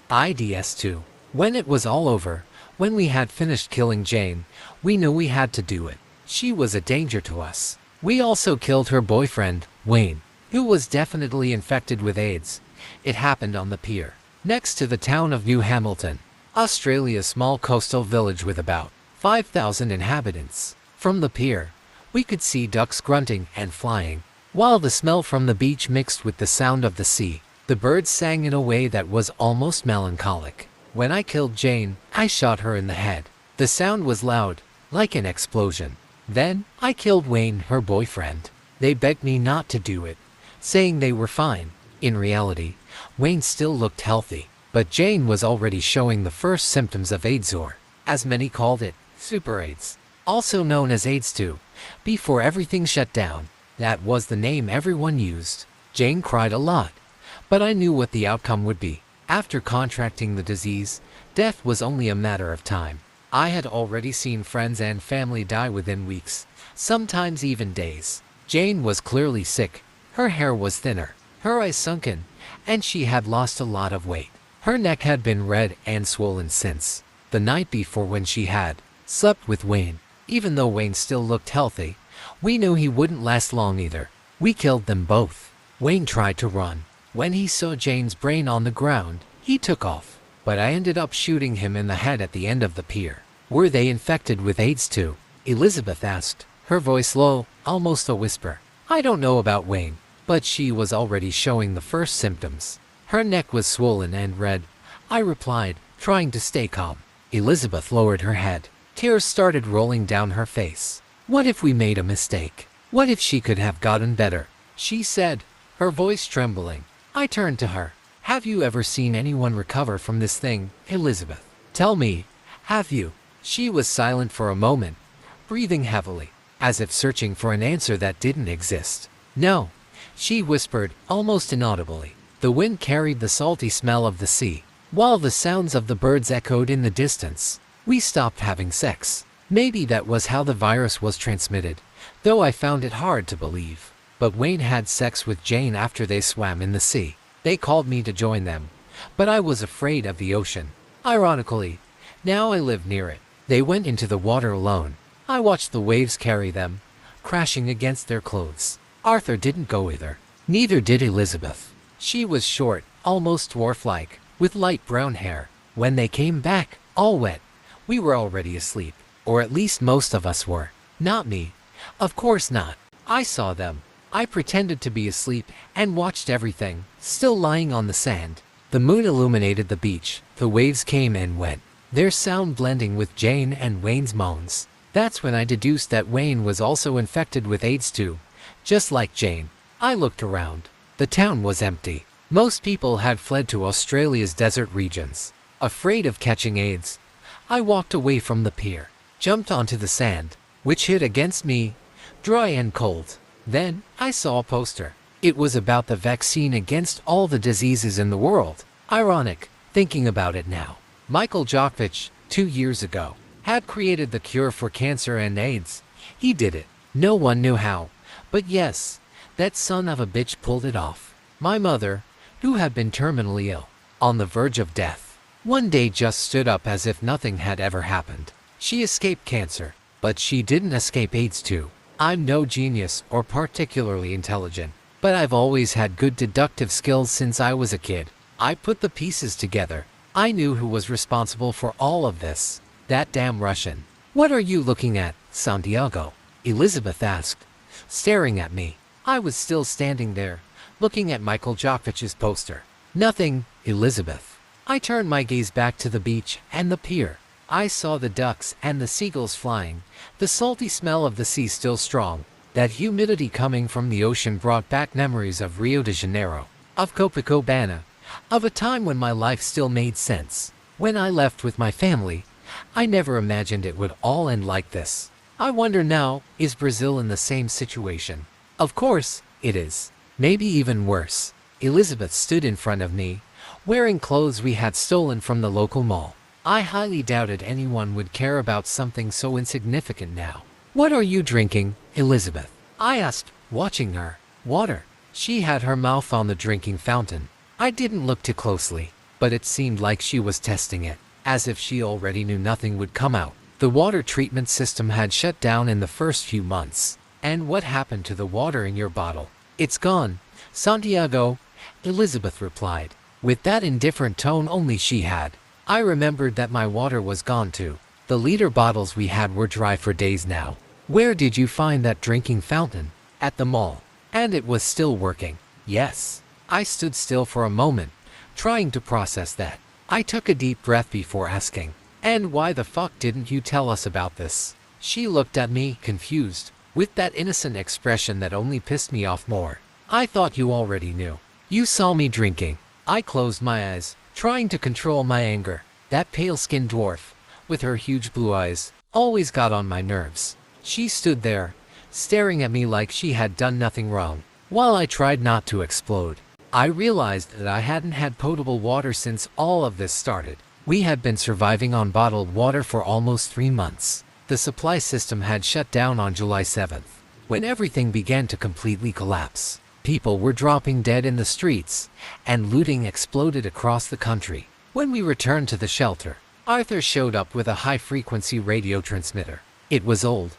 IDS2. When it was all over, when we had finished killing Jane, we knew we had to do it. She was a danger to us. We also killed her boyfriend, Wayne, who was definitely infected with AIDS. It happened on the pier, next to the town of New Hamilton, Australia's small coastal village with about 5,000 inhabitants. From the pier, we could see ducks grunting and flying, while the smell from the beach mixed with the sound of the sea. The birds sang in a way that was almost melancholic. When I killed Jane, I shot her in the head. The sound was loud, like an explosion. Then, I killed Wayne, her boyfriend. They begged me not to do it, saying they were fine. In reality, Wayne still looked healthy, but Jane was already showing the first symptoms of AIDS, or, as many called it, Super AIDS, also known as AIDS2, before everything shut down. That was the name everyone used. Jane cried a lot, but I knew what the outcome would be. After contracting the disease, death was only a matter of time. I had already seen friends and family die within weeks, sometimes even days. Jane was clearly sick. Her hair was thinner, her eyes sunken, and she had lost a lot of weight. Her neck had been red and swollen since the night before when she had slept with Wayne. Even though Wayne still looked healthy, we knew he wouldn't last long either. We killed them both. Wayne tried to run. When he saw Jane's brain on the ground, he took off, but I ended up shooting him in the head at the end of the pier. Were they infected with AIDS too? Elizabeth asked, her voice low, almost a whisper. I don't know about Wayne, but she was already showing the first symptoms. Her neck was swollen and red. I replied, trying to stay calm. Elizabeth lowered her head. Tears started rolling down her face. What if we made a mistake? What if she could have gotten better? She said, her voice trembling. I turned to her. Have you ever seen anyone recover from this thing, Elizabeth? Tell me, have you? She was silent for a moment, breathing heavily, as if searching for an answer that didn't exist. No, she whispered, almost inaudibly. The wind carried the salty smell of the sea, while the sounds of the birds echoed in the distance. We stopped having sex. Maybe that was how the virus was transmitted, though I found it hard to believe. But Wayne had sex with Jane after they swam in the sea. They called me to join them, but I was afraid of the ocean. Ironically, now I live near it. They went into the water alone. I watched the waves carry them, crashing against their clothes. Arthur didn't go either. Neither did Elizabeth. She was short, almost dwarf-like, with light brown hair. When they came back, all wet, we were already asleep. Or at least most of us were. Not me. Of course not. I saw them. I pretended to be asleep and watched everything, still lying on the sand. The moon illuminated the beach. The waves came and went, their sound blending with Jane and Wayne's moans. That's when I deduced that Wayne was also infected with AIDS too, just like Jane. I looked around. The town was empty. Most people had fled to Australia's desert regions. Afraid of catching AIDS, I walked away from the pier, jumped onto the sand, which hit against me, dry and cold. Then, I saw a poster. It was about the vaccine against all the diseases in the world. Ironic, thinking about it now. Michael Djokovic, 2 years ago, had created the cure for cancer and AIDS. He did it. No one knew how. But yes, that son of a bitch pulled it off. My mother, who had been terminally ill, on the verge of death, one day just stood up as if nothing had ever happened. She escaped cancer, but she didn't escape AIDS too. I'm no genius or particularly intelligent, but I've always had good deductive skills since I was a kid. I put the pieces together. I knew who was responsible for all of this. That damn Russian. What are you looking at, Santiago? Elizabeth asked, staring at me. I was still standing there, looking at Michael Djokovic's poster. Nothing, Elizabeth. I turned my gaze back to the beach and the pier. I saw the ducks and the seagulls flying, the salty smell of the sea still strong. That humidity coming from the ocean brought back memories of Rio de Janeiro, of Copacabana, of a time when my life still made sense. When I left with my family, I never imagined it would all end like this. I wonder now, is Brazil in the same situation? Of course, it is. Maybe even worse. Elizabeth stood in front of me, wearing clothes we had stolen from the local mall. I highly doubted anyone would care about something so insignificant now. What are you drinking, Elizabeth? I asked, watching her. Water. She had her mouth on the drinking fountain. I didn't look too closely. but it seemed like she was testing it, as if she already knew nothing would come out. The water treatment system had shut down in the first few months. And what happened to the water in your bottle? It's gone, Santiago, Elizabeth replied, with that indifferent tone only she had. I remembered that my water was gone too. The liter bottles we had were dry for days now. Where did you find that drinking fountain? At the mall. And it was still working. Yes. I stood still for a moment, trying to process that. I took a deep breath before asking, and why the fuck didn't you tell us about this? She looked at me, confused, with that innocent expression that only pissed me off more. I thought you already knew. You saw me drinking. I closed my eyes, trying to control my anger. That pale-skinned dwarf, with her huge blue eyes, always got on my nerves. She stood there, staring at me like she had done nothing wrong, while I tried not to explode. I realized that I hadn't had potable water since all of this started. We had been surviving on bottled water for almost 3 months. The supply system had shut down on July 7th, when everything began to completely collapse. People were dropping dead in the streets, and looting exploded across the country. When we returned to the shelter, Arthur showed up with a high-frequency radio transmitter. It was old,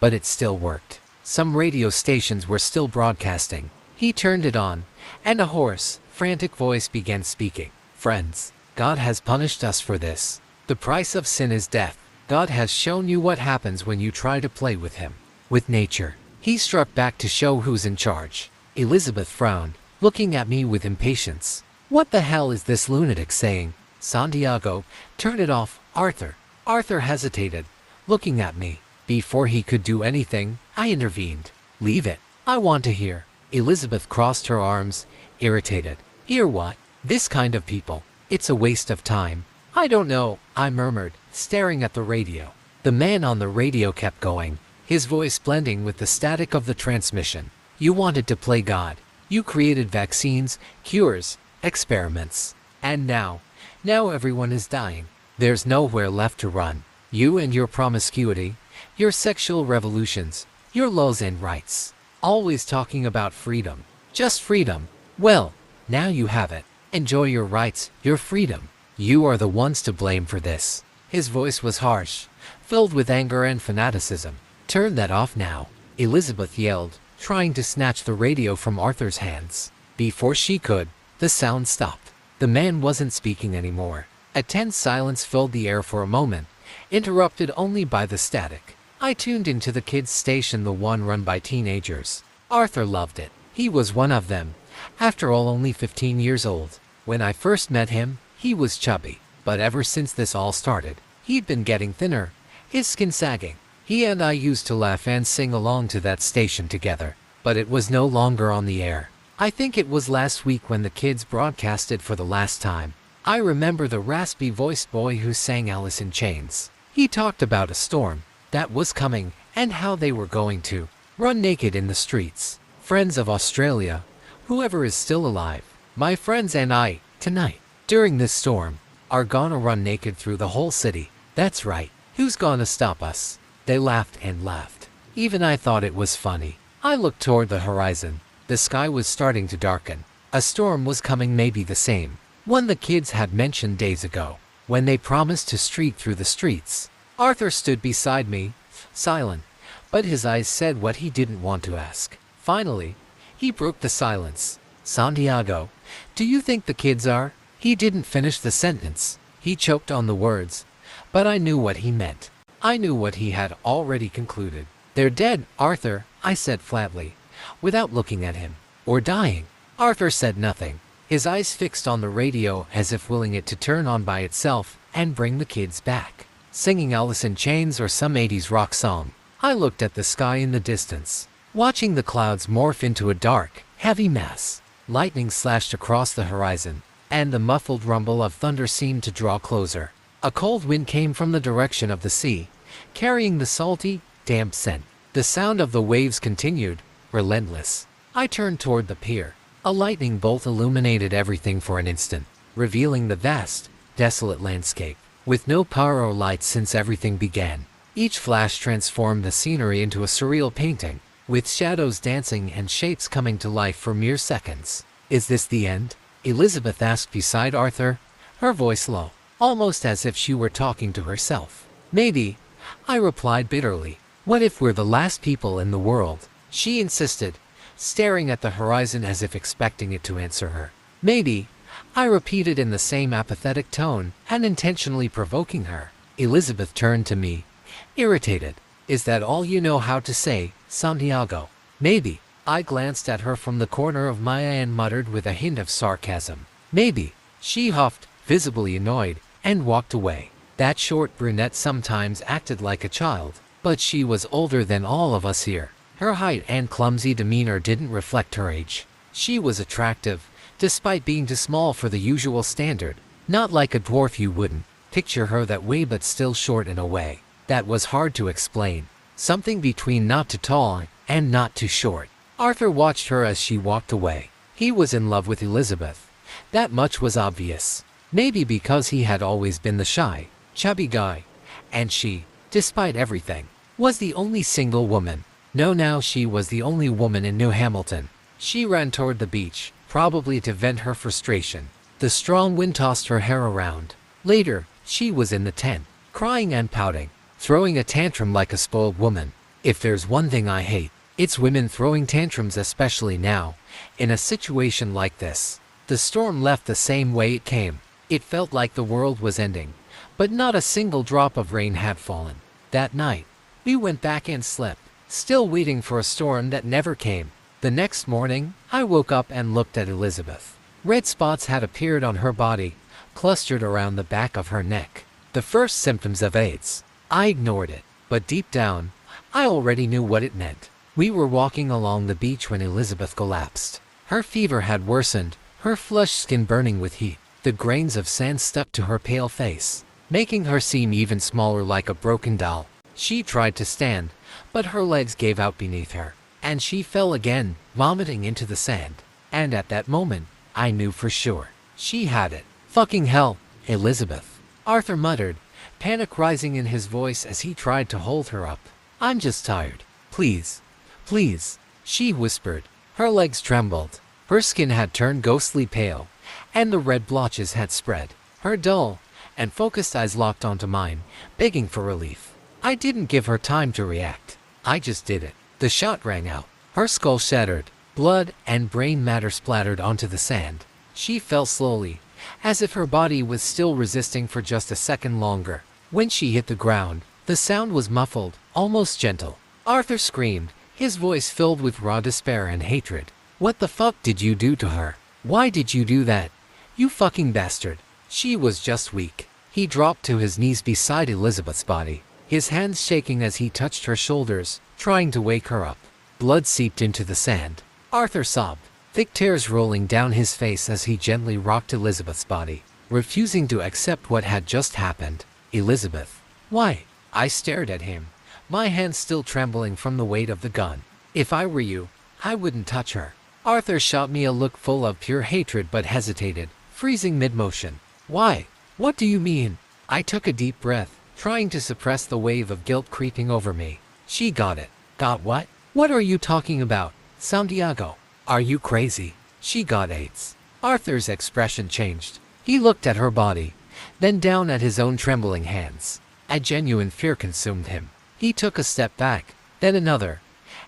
but it still worked. Some radio stations were still broadcasting. He turned it on, and a hoarse, frantic voice began speaking. Friends, God has punished us for this. The price of sin is death. God has shown you what happens when you try to play with him, with nature. He struck back to show who's in charge. Elizabeth frowned, looking at me with impatience. What the hell is this lunatic saying? Santiago, turn it off, Arthur. Arthur hesitated, looking at me. Before he could do anything, I intervened. Leave it. I want to hear. Elizabeth crossed her arms, irritated. Hear what? This kind of people. It's a waste of time. I don't know, I murmured, staring at the radio. The man on the radio kept going, his voice blending with the static of the transmission. You wanted to play God. You created vaccines, cures, experiments. And now everyone is dying. There's nowhere left to run. You and your promiscuity, your sexual revolutions, your laws and rights. Always talking about freedom. Just freedom. Well, now you have it. Enjoy your rights, your freedom. You are the ones to blame for this. His voice was harsh, filled with anger and fanaticism. Turn that off now, Elizabeth yelled, trying to snatch the radio from Arthur's hands. Before she could, the sound stopped. The man wasn't speaking anymore. A tense silence filled the air for a moment, interrupted only by the static. I tuned into the kids' station, the one run by teenagers. Arthur loved it. He was one of them. After all, only 15 years old. When I first met him, he was chubby. But ever since this all started, he'd been getting thinner, his skin sagging. He and I used to laugh and sing along to that station together. But it was no longer on the air. I think it was last week when the kids broadcasted for the last time. I remember the raspy-voiced boy who sang Alice in Chains. He talked about a storm that was coming and how they were going to run naked in the streets. Friends of Australia, whoever is still alive, my friends and I, tonight, during this storm, are gonna run naked through the whole city. That's right. Who's gonna stop us? They laughed and laughed. Even I thought it was funny. I looked toward the horizon. The sky was starting to darken. A storm was coming, maybe the same one the kids had mentioned days ago, when they promised to streak through the streets. Arthur stood beside me, silent, but his eyes said what he didn't want to ask. Finally, he broke the silence. Santiago, do you think the kids are? He didn't finish the sentence. He choked on the words, but I knew what he meant. I knew what he had already concluded. They're dead, Arthur, I said flatly, without looking at him. Or dying. Arthur said nothing, his eyes fixed on the radio as if willing it to turn on by itself and bring the kids back, singing Alice in Chains or some 80s rock song. I looked at the sky in the distance, watching the clouds morph into a dark, heavy mass. Lightning slashed across the horizon, and the muffled rumble of thunder seemed to draw closer. A cold wind came from the direction of the sea, carrying the salty, damp scent. The sound of the waves continued, relentless. I turned toward the pier. A lightning bolt illuminated everything for an instant, revealing the vast, desolate landscape, with no power or light since everything began. Each flash transformed the scenery into a surreal painting, with shadows dancing and shapes coming to life for mere seconds. Is this the end? Elizabeth asked beside Arthur, her voice low, almost as if she were talking to herself. Maybe, I replied bitterly. What if we're the last people in the world? She insisted, staring at the horizon as if expecting it to answer her. Maybe, I repeated in the same apathetic tone, unintentionally provoking her. Elizabeth turned to me, irritated. Is that all you know how to say, Santiago? Maybe. I glanced at her from the corner of my eye and muttered with a hint of sarcasm. Maybe. She huffed, visibly annoyed, and walked away. That short brunette sometimes acted like a child, but she was older than all of us here. Her height and clumsy demeanor didn't reflect her age. She was attractive, despite being too small for the usual standard. Not like a dwarf, you wouldn't picture her that way, but still short in a way that was hard to explain. Something between not too tall and not too short. Arthur watched her as she walked away. He was in love with Elizabeth. That much was obvious. Maybe because he had always been the shy, chubby guy, and she, despite everything, was the only single woman. No, now she was the only woman in New Hamilton. She ran toward the beach, probably to vent her frustration. The strong wind tossed her hair around. Later, she was in the tent, crying and pouting, throwing a tantrum like a spoiled woman. If there's one thing I hate, it's women throwing tantrums, especially now, in a situation like this. The storm left the same way it came. It felt like the world was ending, but not a single drop of rain had fallen. That night, we went back and slept, still waiting for a storm that never came. The next morning, I woke up and looked at Elizabeth. Red spots had appeared on her body, clustered around the back of her neck. The first symptoms of AIDS. I ignored it, but deep down, I already knew what it meant. We were walking along the beach when Elizabeth collapsed. Her fever had worsened, her flushed skin burning with heat. The grains of sand stuck to her pale face, making her seem even smaller, like a broken doll. She tried to stand, but her legs gave out beneath her, and she fell again, vomiting into the sand. And at that moment, I knew for sure. She had it. Fucking hell, Elizabeth. Arthur muttered, panic rising in his voice as he tried to hold her up. I'm just tired. Please. Please. She whispered. Her legs trembled. Her skin had turned ghostly pale, and the red blotches had spread. Her dull and focused eyes locked onto mine, begging for relief. I didn't give her time to react. I just did it. The shot rang out. Her skull shattered. Blood and brain matter splattered onto the sand. She fell slowly, as if her body was still resisting for just a second longer. When she hit the ground, the sound was muffled, almost gentle. Arthur screamed, his voice filled with raw despair and hatred. What the fuck did you do to her? Why did you do that? You fucking bastard. She was just weak. He dropped to his knees beside Elizabeth's body, his hands shaking as he touched her shoulders, trying to wake her up. Blood seeped into the sand. Arthur sobbed, thick tears rolling down his face as he gently rocked Elizabeth's body, refusing to accept what had just happened. Elizabeth. Why? I stared at him, my hands still trembling from the weight of the gun. If I were you, I wouldn't touch her. Arthur shot me a look full of pure hatred but hesitated, freezing mid-motion. Why? What do you mean? I took a deep breath, trying to suppress the wave of guilt creeping over me. She got it. Got what? What are you talking about, Santiago? Are you crazy? She got AIDS. Arthur's expression changed. He looked at her body, then down at his own trembling hands. A genuine fear consumed him. He took a step back, then another,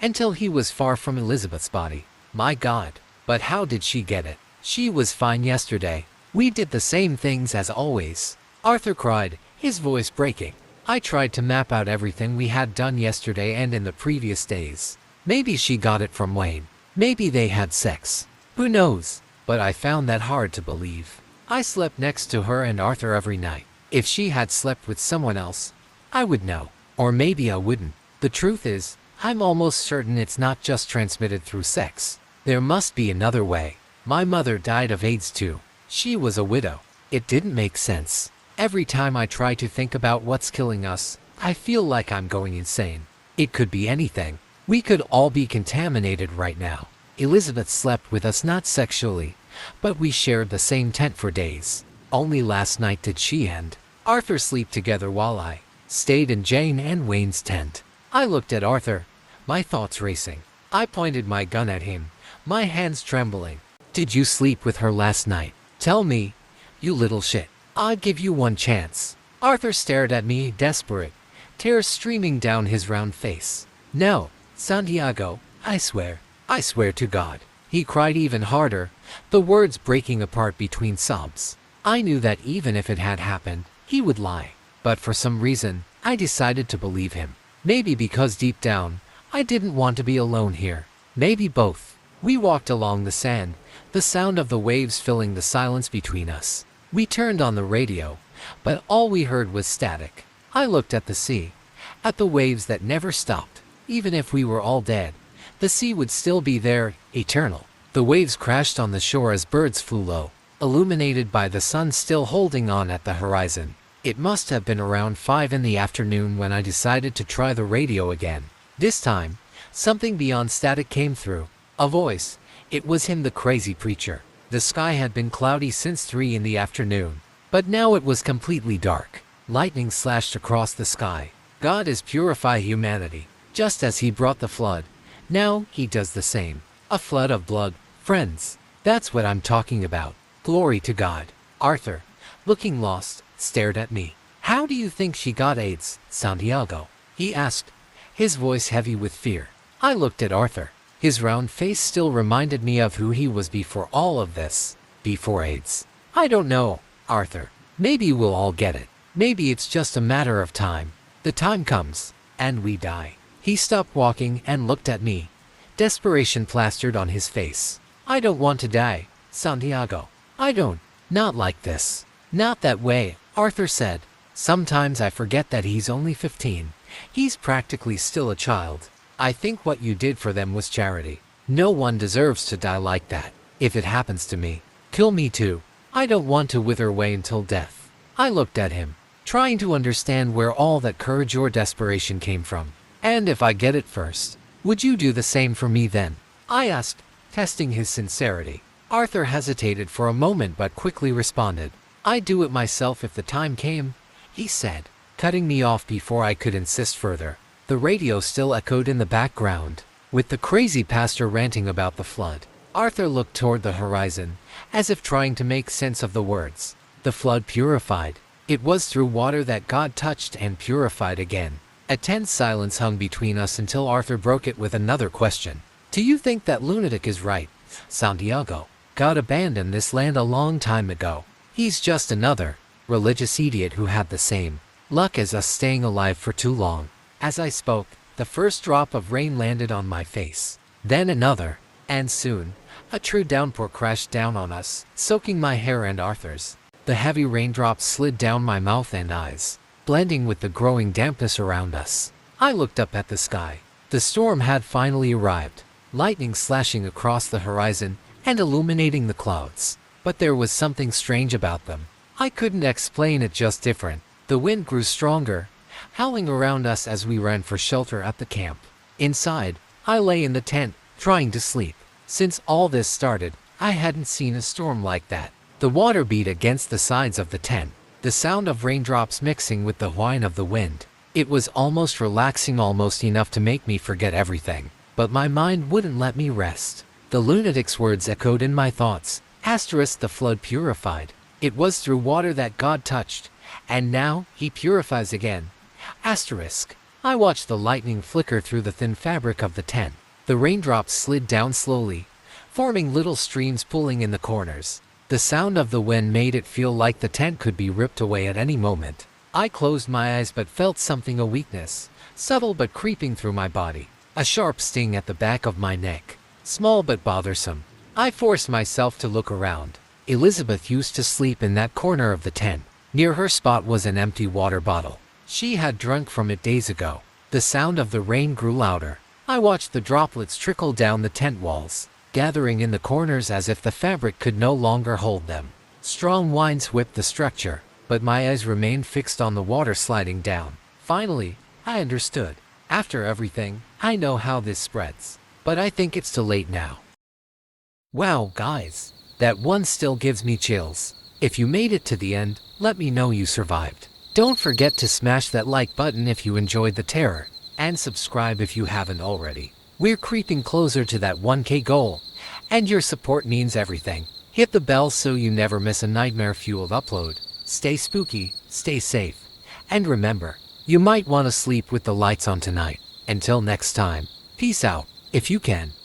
until he was far from Elizabeth's body. My God, but how did she get it? She was fine yesterday. We did the same things as always. Arthur cried, his voice breaking. I tried to map out everything we had done yesterday and in the previous days. Maybe she got it from Wayne. Maybe they had sex. Who knows? But I found that hard to believe. I slept next to her and Arthur every night. If she had slept with someone else, I would know. Or maybe I wouldn't. The truth is, I'm almost certain it's not just transmitted through sex. There must be another way. My mother died of AIDS too. She was a widow. It didn't make sense. Every time I try to think about what's killing us, I feel like I'm going insane. It could be anything. We could all be contaminated right now. Elizabeth slept with us not sexually, but we shared the same tent for days. Only last night did she and Arthur sleep together while I stayed in Jane and Wayne's tent. I looked at Arthur, my thoughts racing. I pointed my gun at him, my hands trembling. Did you sleep with her last night? Tell me, you little shit. I'll give you one chance. Arthur stared at me, desperate, tears streaming down his round face. No, Santiago, I swear to God. He cried even harder, the words breaking apart between sobs. I knew that even if it had happened, he would lie. But for some reason, I decided to believe him. Maybe because deep down, I didn't want to be alone here. Maybe both. We walked along the sand, the sound of the waves filling the silence between us. We turned on the radio, but all we heard was static. I looked at the sea, at the waves that never stopped. Even if we were all dead, the sea would still be there, eternal. The waves crashed on the shore as birds flew low, illuminated by the sun still holding on at the horizon. It must have been around 5 in the afternoon when I decided to try the radio again. This time, something beyond static came through. A voice. It was him, the crazy preacher. The sky had been cloudy since 3 in the afternoon, but now it was completely dark. Lightning slashed across the sky. God is purify humanity, just as he brought the flood. Now he does the same. A flood of blood, friends. That's what I'm talking about. Glory to God. Arthur, looking lost, stared at me. How do you think she got AIDS, Santiago? He asked, his voice heavy with fear. I looked at Arthur. His round face still reminded me of who he was before all of this. Before AIDS. I don't know, Arthur. Maybe we'll all get it. Maybe it's just a matter of time. The time comes, and we die. He stopped walking and looked at me. Desperation plastered on his face. I don't want to die, Santiago. I don't. Not like this. Not that way, Arthur said. Sometimes I forget that he's only 15. He's practically still a child. I think what you did for them was charity. No one deserves to die like that. If it happens to me, kill me too. I don't want to wither away until death. I looked at him, trying to understand where all that courage or desperation came from. And if I get it first, would you do the same for me then? I asked, testing his sincerity. Arthur hesitated for a moment but quickly responded. I'd do it myself if the time came, he said, cutting me off before I could insist further. The radio still echoed in the background, with the crazy pastor ranting about the flood. Arthur looked toward the horizon, as if trying to make sense of the words. The flood purified. It was through water that God touched and purified again. A tense silence hung between us until Arthur broke it with another question. Do you think that lunatic is right, Santiago? God abandoned this land a long time ago. He's just another religious idiot who had the same luck as us, staying alive for too long. As I spoke, the first drop of rain landed on my face. Then another, and soon, a true downpour crashed down on us, soaking my hair and Arthur's. The heavy raindrops slid down my mouth and eyes, blending with the growing dampness around us. I looked up at the sky. The storm had finally arrived, lightning slashing across the horizon and illuminating the clouds. But there was something strange about them. I couldn't explain it, just different. The wind grew stronger, howling around us as we ran for shelter at the camp. Inside, I lay in the tent, trying to sleep. Since all this started, I hadn't seen a storm like that. The water beat against the sides of the tent, the sound of raindrops mixing with the whine of the wind. It was almost relaxing, almost enough to make me forget everything. But my mind wouldn't let me rest. The lunatic's words echoed in my thoughts. Asterisk, the flood purified. It was through water that God touched, and now he purifies again. Asterisk. I watched the lightning flicker through the thin fabric of the tent. The raindrops slid down slowly, forming little streams pooling in the corners. The sound of the wind made it feel like the tent could be ripped away at any moment. I closed my eyes but felt something, a weakness, subtle but creeping through my body. A sharp sting at the back of my neck, small but bothersome. I forced myself to look around. Elizabeth used to sleep in that corner of the tent. Near her spot was an empty water bottle. She had drunk from it days ago. The sound of the rain grew louder. I watched the droplets trickle down the tent walls, gathering in the corners as if the fabric could no longer hold them. Strong winds whipped the structure, but my eyes remained fixed on the water sliding down. Finally, I understood. After everything, I know how this spreads. But I think it's too late now. Wow, guys, that one still gives me chills. If you made it to the end, let me know you survived. Don't forget to smash that like button if you enjoyed the terror, and subscribe if you haven't already. We're creeping closer to that 1K goal, and your support means everything. Hit the bell so you never miss a nightmare-fueled upload. stay spooky, stay safe. And remember, you might want to sleep with the lights on tonight. Until next time, peace out, if you can.